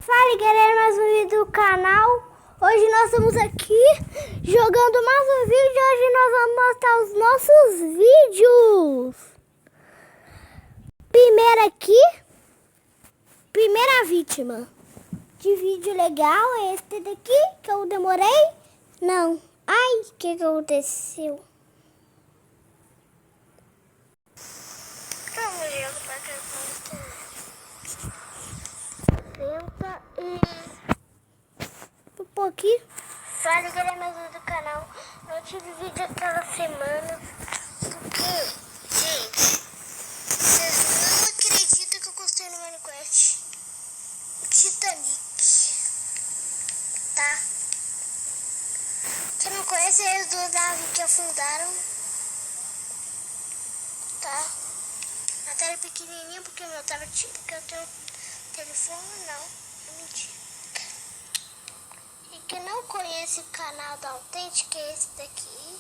Fala galera, mais um vídeo do canal. Hoje nós estamos aqui jogando mais um vídeo. Hoje nós vamos mostrar os nossos vídeos. Primeiro aqui, primeira vítima de vídeo legal é este daqui, que eu demorei. Não, ai, o que aconteceu? Senta um pouquinho. Fala galera, mais um do canal. Não tive vídeo aquela semana porque, gente, vocês não acreditam que eu construí no Minecraft Titanic, tá? Quem não conhece é os dois navios que afundaram, tá? A tela é pequenininha porque o meu tava tipo que eu tenho telefone, não, é mentira. E quem não conhece o canal da Authentic é esse daqui.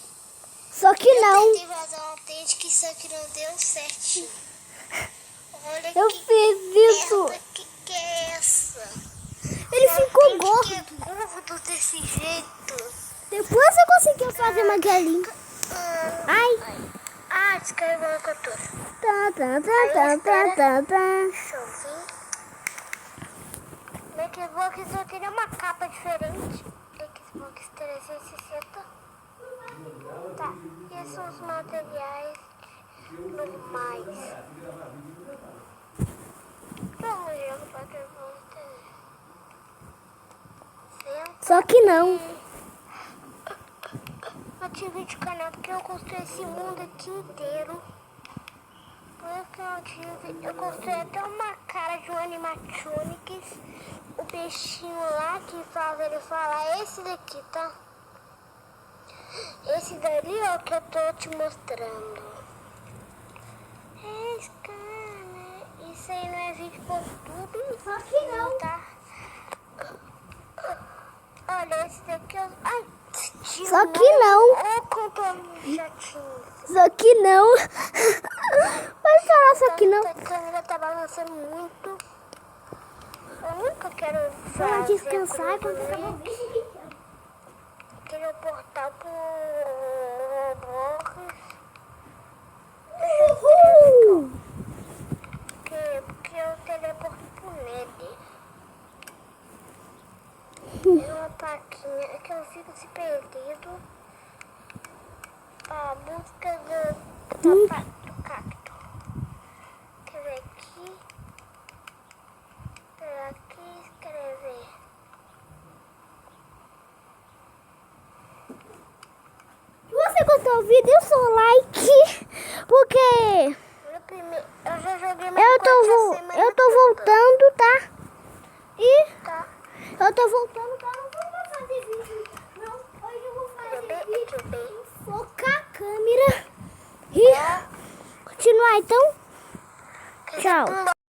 Só que não. Eu tentei fazer um Authentic, só que não deu certo. Olha eu fiz isso. Que é essa? Ele ficou gordo. Que é gordo desse jeito. Depois você conseguiu fazer uma galinha. Ai. Ah, descarregou a captura. Deixa eu ver. No Xbox eu queria uma capa diferente. Xbox 360. Tá, e esses são os materiais normais. Vamos jogar para Xbox. Só que não. Ative o canal porque eu construí esse mundo aqui inteiro. Eu construí até uma cara de um animatronics. O bichinho lá que faz ele falar, esse daqui, tá? Esse dali é o que eu tô te mostrando. Esse cara, isso aí não é vídeo pro YouTube. Só que não. Tá? Olha, esse daqui é... Ai, só que não. Olha quanto chatinho. Só que não. Pode falar só que não. A câmera tá balançando muito. Eu nunca quero Vamos descansar quando acabar o vídeo. Quero portar pro Roblox. Uhul. Porque eu teleporto pro Ned. É uma plaquinha que eu fico se perdido. A busca do cacto. Quer ver aqui? Aqui escrever. Se você gostou do vídeo, dê o seu like. Porque Eu já joguei eu tô voltando, tá? E tá. eu tô voltando, tá? Não vou fazer vídeo. Não, hoje eu vou fazer vídeo. Focar a câmera e continuar, então. Tchau.